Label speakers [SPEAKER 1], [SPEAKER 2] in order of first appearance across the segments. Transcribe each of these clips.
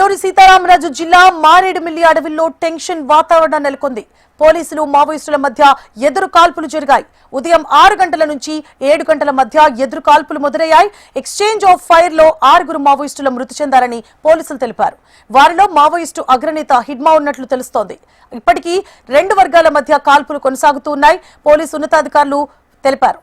[SPEAKER 1] అల్లూరి సీతారామరాజు జిల్లా మారేడుమిల్లి అడవిలో టెన్షన్ వాతావరణం నెలకొంది. పోలీసులు మావోయిస్టుల మధ్య ఎదురు కాల్పులు జరిగాయి. ఉదయం 6 గంటల నుంచి 7 గంటల మధ్య ఎదురు కాల్పులు మొదలయ్యాయి. ఎక్స్చేంజ్ ఆఫ్ ఫైర్ లో 6 మావోయిస్టులు మృతి చెందారని పోలీసులు తెలిపారు. వారిలో మావోయిస్టు అగ్రనేత హిడ్మా ఉన్నట్లు తెలుస్తోంది. ఇప్పటికీ 2 వర్గాల మధ్య కాల్పులు కొనసాగుతున్నాయి. పోలీసు ఉన్నతాధికారులు తెలిపారు.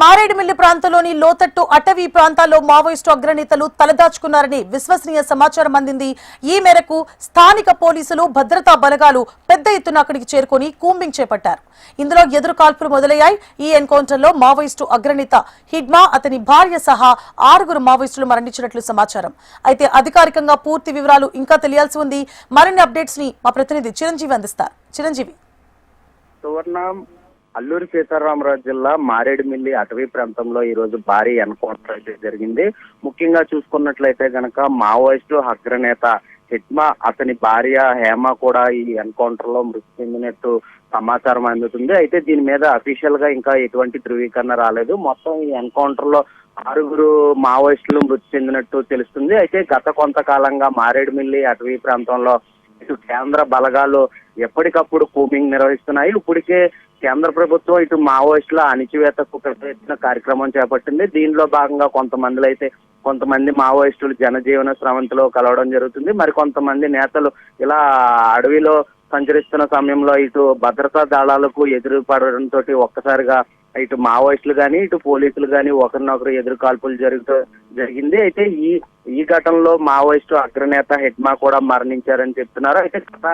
[SPEAKER 1] మారేడుమిల్లి ప్రాంతంలోని లోతట్టు అటవీ ప్రాంతాల్లో మావోయిస్టు అగ్రనేతలు తలదాచుకున్నారని విశ్వసనీయ సమాచారం అందింది. ఈ మేరకు స్థానిక పోలీసులు భద్రతా బలగాలు పెద్ద ఎత్తున అక్కడికి చేరుకుని కూంబింగ్ చేపట్టారు. ఇందులో ఎదురు కాల్పులు మొదలయ్యాయి. ఈ ఎన్కౌంటర్లో మావోయిస్టు అగ్రనేత హిడ్మా, అతని భార్య సహా 6 మావోయిస్టులు మరణించినట్లు సమాచారం. అయితే అధికారికంగా పూర్తి వివరాలు ఇంకా తెలియాల్సి ఉంది. మరిన్ని అప్డేట్స్ ని మా ప్రతినిధి చిరంజీవి అందిస్తారు. చిరంజీవి.
[SPEAKER 2] అల్లూరి సీతారామరాజు జిల్లా మారేడుమిల్లి అటవీ ప్రాంతంలో ఈ రోజు భారీ ఎన్కౌంటర్ అయితే జరిగింది. ముఖ్యంగా చూసుకున్నట్లయితే గనక మావోయిస్టు అగ్రనేత హిడ్మా, అతని భార్య హేమ కూడా ఈ ఎన్కౌంటర్ లో మృతి చెందినట్టు సమాచారం అందుతుంది. అయితే దీని మీద అఫీషియల్ గా ఇంకా ఎటువంటి ధృవీకరణ రాలేదు. మొత్తం ఈ ఎన్కౌంటర్ లో 6 మావోయిస్టులు మృతి చెందినట్టు తెలుస్తుంది. అయితే గత కొంతకాలంగా మారేడుమిల్లి అటవీ ప్రాంతంలో ఇటు కేంద్ర బలగాలు ఎప్పటికప్పుడు కూంబింగ్ నిర్వహిస్తున్నాయి. ఇప్పటికే కేంద్ర ప్రభుత్వం ఇటు మావోయిస్టుల అణిచివేతకు పెద్ద ఎత్తున కార్యక్రమం చేపట్టింది. దీనిలో భాగంగా కొంతమంది మావోయిస్టులు జనజీవన స్రవంతిలో కలవడం జరుగుతుంది. మరి కొంతమంది నేతలు ఇలా అడవిలో సంచరిస్తున్న సమయంలో ఇటు భద్రతా దళాలకు ఎదురు పడడంతో ఒక్కసారిగా ఇటు మావోయిస్టులు గాని ఇటు పోలీసులు గాని ఒకరినొకరు ఎదురు కాల్పులు జరిగింది. అయితే ఈ ఘటనలో మావోయిస్టు అగ్రనేత హిడ్మా కూడా మరణించారని చెప్తున్నారు. అయితే గత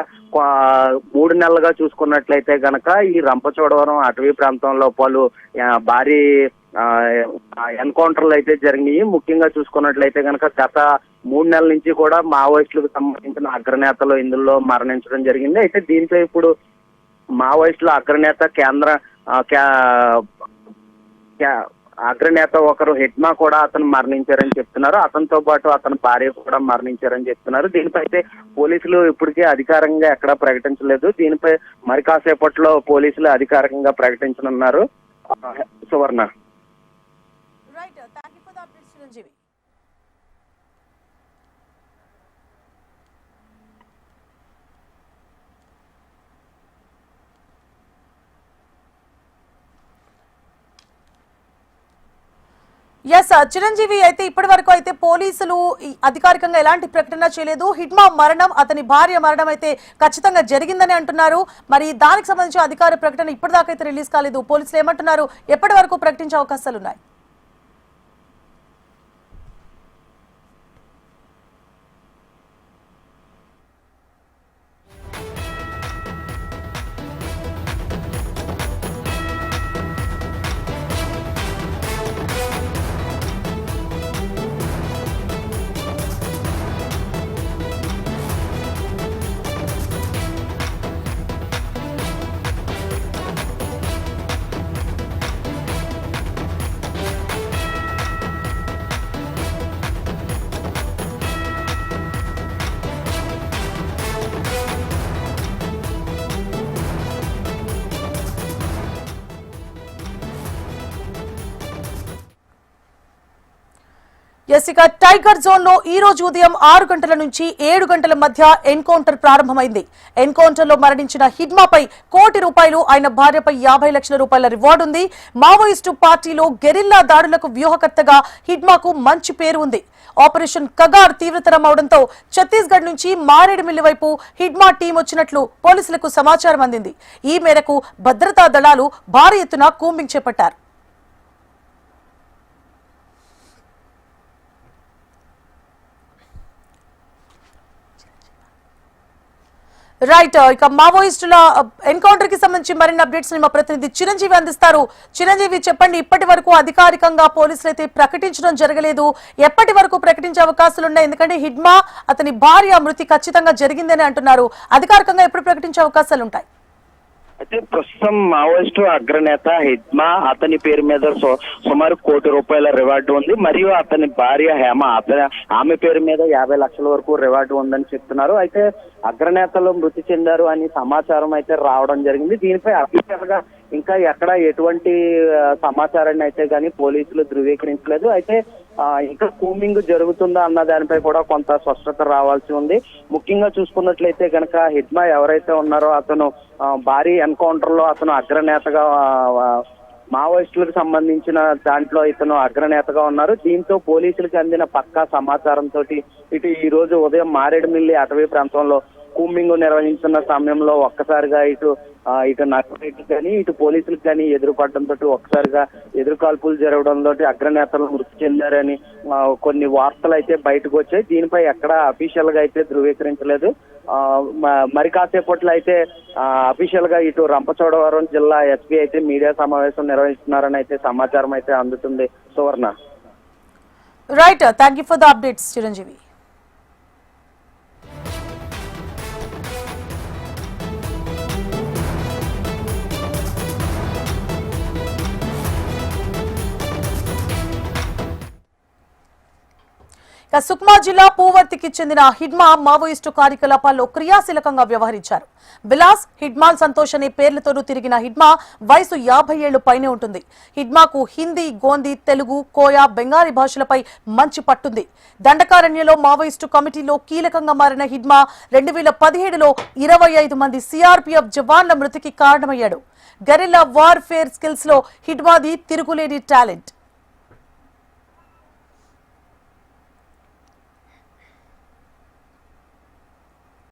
[SPEAKER 2] 3 నెలలుగా చూసుకున్నట్లయితే గనక ఈ రంపచోడవరం అటవీ ప్రాంతంలో పలు భారీ ఎన్కౌంటర్లు అయితే జరిగినాయి. ముఖ్యంగా చూసుకున్నట్లయితే గనక గత 3 నెలల నుంచి కూడా మావోయిస్టులకు సంబంధించిన అగ్రనేతలు ఇందులో మరణించడం జరిగింది. అయితే దీంతో ఇప్పుడు మావోయిస్టుల అగ్రనేత అగ్రనేత ఒకరు హిడ్మా కూడా అతను మరణించారని చెప్తున్నారు. అతనితో పాటు అతని భార్య కూడా మరణించారని చెప్తున్నారు. దీనిపై అయితే పోలీసులు ఇప్పటికే అధికారికంగా ఎక్కడా ప్రకటించలేదు. దీనిపై మరి కాసేపట్లో పోలీసులు అధికారికంగా ప్రకటించనున్నారు. సువర్ణ.
[SPEAKER 1] చిరంజీవి, అయితే ఇప్పటి వరకు అయితే పోలీసులు అధికారికంగా ఎలాంటి ప్రకటన చేయలేదు. హిడ్మా మరణం, అతని భార్య మరణం అయితే ఖచ్చితంగా జరిగిందని అంటున్నారు. మరి దానికి సంబంధించి అధికార ప్రకటన ఇప్పటిదాకా అయితే రిలీజ్ కాలేదు. పోలీసులు ఏమంటున్నారు? ఎప్పటి వరకు ప్రకటించే అవకాశాలు ఉన్నాయి? ఇక టైగర్ జోన్ లో ఈ రోజు ఉదయం 6 గంటల నుంచి 7 గంటల మధ్య ఎన్కౌంటర్ ప్రారంభమైంది. ఎన్కౌంటర్ లో మరణించిన హిడ్మాపై ₹1 కోటి, ఆయన భార్యపై ₹50 లక్షల రివార్డు ఉంది. మావోయిస్టు పార్టీలో గెరిల్లా దాడులకు వ్యూహకర్తగా హిడ్మాకు మంచి పేరు ఉంది. ఆపరేషన్ కగార్ తీవ్రతరం అవడంతో ఛత్తీస్గఢ్ నుంచి మారేడుమిల్లి వైపు హిడ్మా టీం వచ్చినట్లు పోలీసులకు సమాచారం అందింది. ఈ మేరకు భద్రతా దళాలు భారీ ఎత్తున కూంబింగ్ చేపట్టారు. రైట్, ఇక మావోయిస్టుల ఎన్కౌంటర్ కి సంబంధించి మరిన్ని అప్డేట్స్ మా ప్రతినిధి చిరంజీవి అందిస్తారు. చిరంజీవి, చెప్పండి, ఇప్పటి వరకు అధికారికంగా పోలీసులు అయితే ప్రకటించడం జరగలేదు. ఎప్పటి వరకు ప్రకటించే అవకాశాలు ఉన్నాయి? ఎందుకంటే హిడ్మా అతని భార్య మృతి ఖచ్చితంగా జరిగిందని అంటున్నారు. అధికారికంగా ఎప్పుడు ప్రకటించే అవకాశాలు ఉంటాయి?
[SPEAKER 2] అయితే ప్రస్తుతం మావోయిస్టు అగ్రనేత హిడ్మా అతని పేరు మీద సుమారు ₹1 కోటి రివార్డు ఉంది. మరియు అతని భార్య హేమ ఆమె పేరు మీద 50 లక్షల వరకు రివార్డు ఉందని చెప్తున్నారు. అయితే అగ్రనేతలు మృతి చెందారు అని సమాచారం అయితే రావడం జరిగింది. దీనిపై అఫీషియల్ గా ఇంకా ఎక్కడ ఎటువంటి సమాచారాన్ని అయితే కానీ పోలీసులు ధృవీకరించలేదు. అయితే ఇంకా కూంబింగ్ జరుగుతుందా అన్న దానిపై కూడా కొంత స్పష్టత రావాల్సి ఉంది. ముఖ్యంగా చూసుకున్నట్లయితే కనుక హిడ్మా ఎవరైతే ఉన్నారో అతను భారీ ఎన్కౌంటర్ లో అతను అగ్రనేతగా మావోయిస్టులకు సంబంధించిన దాంట్లో ఇతను అగ్రనేతగా ఉన్నారు. దీంతో పోలీసులకు అందిన పక్కా సమాచారంతో ఇటు ఈ రోజు ఉదయం మారేడుమిల్లి అటవీ ప్రాంతంలో కూంబింగ్ నిర్వహించిన సమయంలో ఒక్కసారిగా ఇటు నక్సలైట్లకు కానీ ఇటు పోలీసులకు కానీ ఎదురుపడడంతో ఒక్కసారిగా ఎదురుకాల్పులు జరగడంతో అగ్రనేతలు మృతి చెందారని కొన్ని వార్తలు అయితే బయటకు వచ్చాయి. దీనిపై ఎక్కడ అఫీషియల్ గా అయితే ధృవీకరించలేదు. మరి కాసేపట్లో అయితే అఫీషియల్ గా ఇటు రంపచోడవరం జిల్లా ఎస్పీ అయితే మీడియా సమావేశం నిర్వహిస్తున్నారని అయితే సమాచారం అయితే అందుతుంది. Suvarna.
[SPEAKER 1] Right, thank you for the updates Chiranjeevi. Sukma జిల్లా పూవర్తికి చెందిన హిడ్మా మావోయిస్టు కార్యకలాపాల్లో క్రియాశీలకంగా వ్యవహరించారు. బిలాస్, హిడ్మాన్ సంతోష్ అనే పేర్లతోనూ తిరిగిన హిడ్మా వయసు 50 ఏళ్లు పైనే ఉంటుంది. హిడ్మాకు హిందీ, గోందీ, తెలుగు, కోయా, బెంగాలీ భాషలపై మంచి పట్టుంది. దండకారణ్యంలో మావోయిస్టు కమిటీలో కీలకంగా మారిన హిడ్మా 2017లో 25 మంది సిఆర్పీఎఫ్ జవాన్ల మృతికి కారణమయ్యాడు. గెరిల్లా వార్ఫేర్ స్కిల్స్ లో హిడ్మాది తిరుగులేని టాలెంట్.